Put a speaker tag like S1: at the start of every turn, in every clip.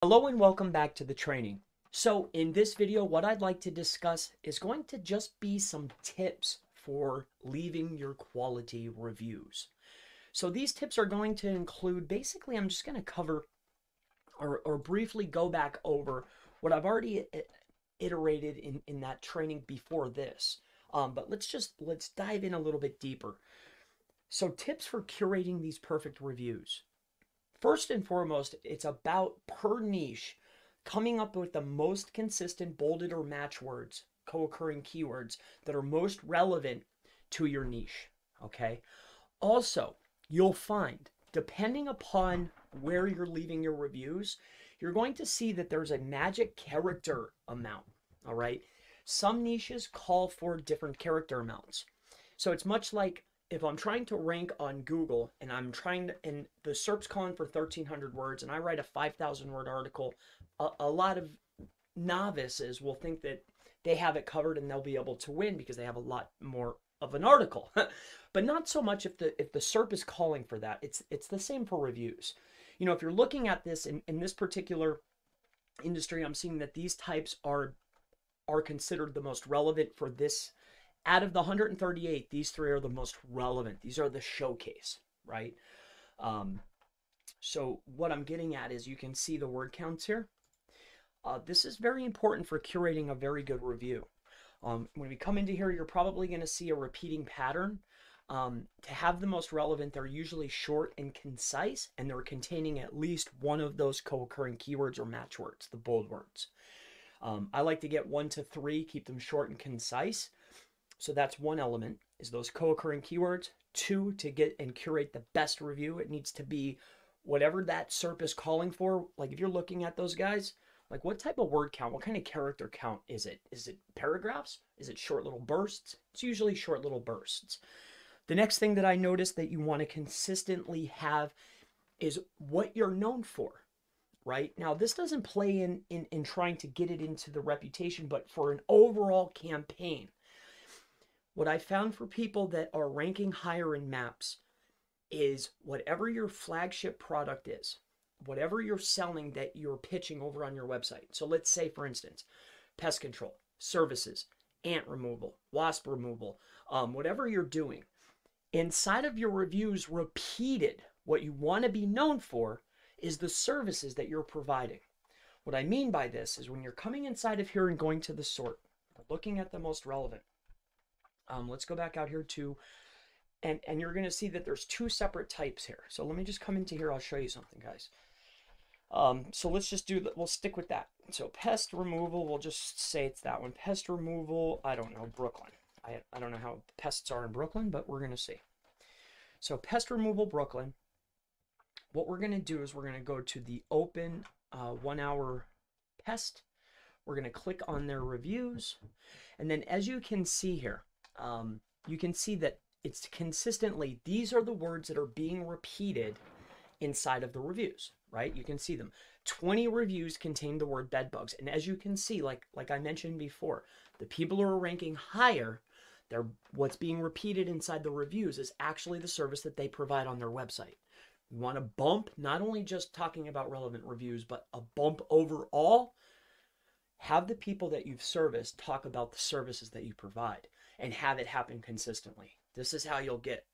S1: Hello and welcome back to the training. So in this video, what I'd like to discuss is going to just be some tips for leaving your quality reviews. So these tips are going to include, basically, I'm just going to cover or briefly go back over what I've already iterated in that training before this. But let's dive in a little bit deeper. So tips for curating these perfect reviews. First and foremost, it's about per niche coming up with the most consistent bolded or match words, co-occurring keywords that are most relevant to your niche. Okay. Also, you'll find, depending upon where you're leaving your reviews, you're going to see that there's a magic character amount. All right. Some niches call for different character amounts. So it's much like if I'm trying to rank on Google and and the SERP's calling for 1,300 words and I write a 5,000 word article, a lot of novices will think that they have it covered and they'll be able to win because they have a lot more of an article. But not so much if the SERP is calling for that. It's the same for reviews. You know, if you're looking at this in this particular industry, I'm seeing that these types are considered the most relevant for this. Out of the 138, these three are the most relevant. These are the showcase, right? So what I'm getting at is you can see the word counts here. This is very important for curating a very good review. When we come into here, you're probably going to see a repeating pattern. To have the most relevant, they're usually short and concise, and they're containing at least one of those co-occurring keywords or match words, the bold words. I like to get 1 to 3, keep them short and concise. So that's one element, is those co-occurring keywords. 2, to get and curate the best review, it needs to be whatever that SERP is calling for. Like if you're looking at those guys, like what type of word count, what kind of character count is it? Is it paragraphs? Is it short little bursts? It's usually short little bursts. The next thing that I noticed that you want to consistently have is what you're known for, right? Now, this doesn't play in trying to get it into the reputation, but for an overall campaign. What I found for people that are ranking higher in maps is whatever your flagship product is, whatever you're selling that you're pitching over on your website. So let's say, for instance, pest control, services, ant removal, wasp removal, whatever you're doing. Inside of your reviews, repeated, what you want to be known for is the services that you're providing. What I mean by this is when you're coming inside of here and going to the sort, looking at the most relevant, let's go back out here to, and you're going to see that there's 2 separate types here. So let me just come into here. I'll show you something, guys. So let's just do that. We'll stick with that. So pest removal, we'll just say it's that one. Pest removal, I don't know, Brooklyn. I don't know how pests are in Brooklyn, but we're going to see. So pest removal, Brooklyn. What we're going to do is we're going to go to the open 1 hour pest. We're going to click on their reviews. And then as you can see here, you can see that it's consistently, these are the words that are being repeated inside of the reviews, right? You can see them. 20 reviews contain the word bed bugs. And as you can see, like I mentioned before, the people who are ranking higher, what's being repeated inside the reviews is actually the service that they provide on their website. You want to bump, not only just talking about relevant reviews, but a bump overall. Have the people that you've serviced talk about the services that you provide and have it happen consistently. This is how you'll get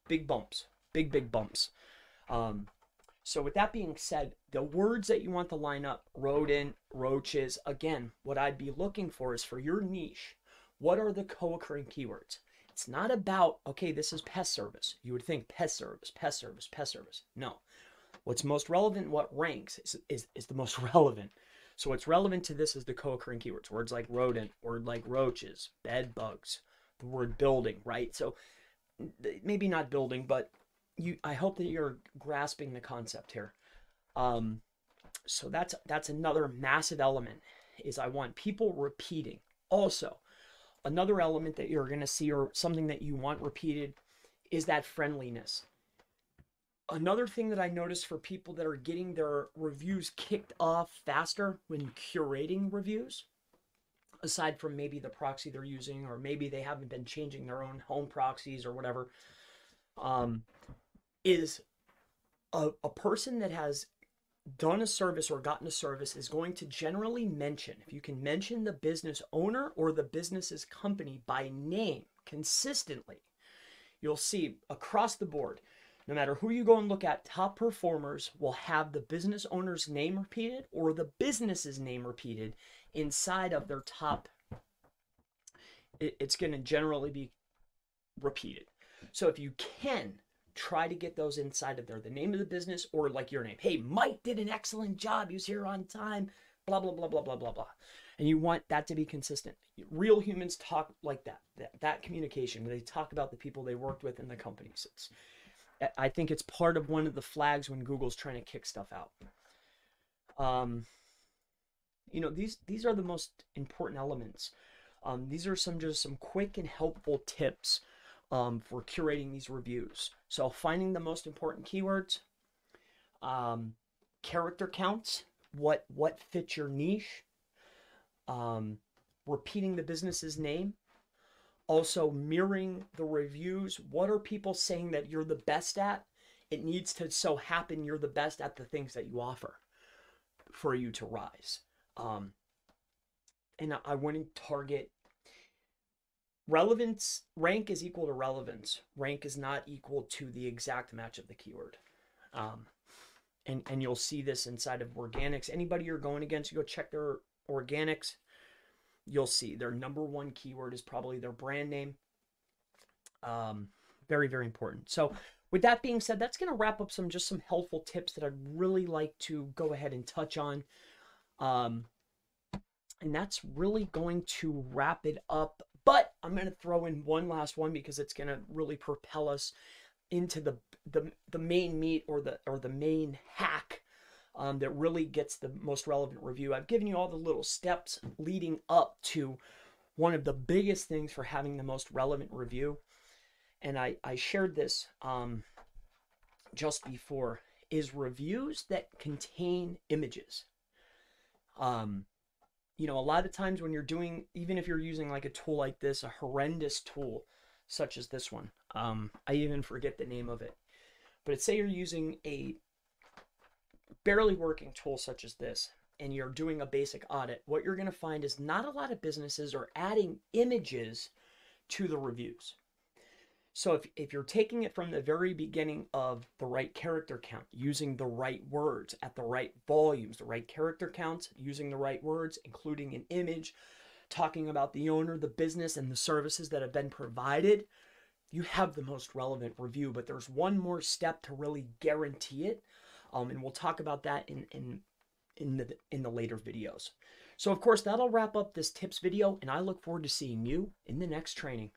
S1: big bumps, big bumps. So with that being said, the words that you want to line up, rodent, roaches, again, what I'd be looking for is for your niche, what are the co-occurring keywords? It's not about, okay, this is pest service. You would think pest service, pest service, pest service. No. What's most relevant, what ranks is the most relevant. So what's relevant to this is the co-occurring keywords. Words like rodent, word like roaches, bed bugs, the word building, right? So maybe not building, but I hope that you're grasping the concept here. So that's another massive element, is I want people repeating. Also, another element that you're going to see, or something that you want repeated, is that friendliness. Another thing that I noticed for people that are getting their reviews kicked off faster when curating reviews, aside from maybe the proxy they're using, or maybe they haven't been changing their own home proxies or whatever, is a person that has done a service or gotten a service is going to generally mention, if you can mention the business owner or the business's company by name consistently, you'll see across the board, no matter who you go and look at, top performers will have the business owner's name repeated or the business's name repeated inside of their top. It's going to generally be repeated. So if you can, try to get those inside of there, the name of the business or like your name. Hey, Mike did an excellent job. He was here on time, blah, blah, blah, blah, blah, blah, blah. And you want that to be consistent. Real humans talk like that communication, they talk about the people they worked with in the companies. I think it's part of one of the flags when Google's trying to kick stuff out. You know, these are the most important elements. These are just some quick and helpful tips for curating these reviews. So finding the most important keywords, character counts, what fits your niche, repeating the business's name, also mirroring the reviews. What are people saying that you're the best at? It needs to so happen you're the best at the things that you offer for you to rise. And I wouldn't target relevance. Rank is equal to relevance. Rank is not equal to the exact match of the keyword. And you'll see this inside of organics. Anybody you're going against, you go check their organics. You'll see their #1 keyword is probably their brand name. Very, very important. So with that being said, that's going to wrap up some helpful tips that I'd really like to go ahead and touch on. And that's really going to wrap it up. But I'm going to throw in one last one because it's going to really propel us into the main meat or the main hack that really gets the most relevant review. I've given you all the little steps leading up to one of the biggest things for having the most relevant review. And I shared this just before, is reviews that contain images. You know, a lot of times when you're doing, even if you're using like a tool like this, a horrendous tool such as this one, I even forget the name of it, but say you're using a barely working tool such as this and you're doing a basic audit, what you're going to find is not a lot of businesses are adding images to the reviews. So if you're taking it from the very beginning of the right character count, using the right words at the right volumes, the right character counts, using the right words, including an image, talking about the owner, the business, and the services that have been provided, you have the most relevant review. But there's one more step to really guarantee it. And we'll talk about that in the later videos. So of course, that'll wrap up this tips video, and I look forward to seeing you in the next training.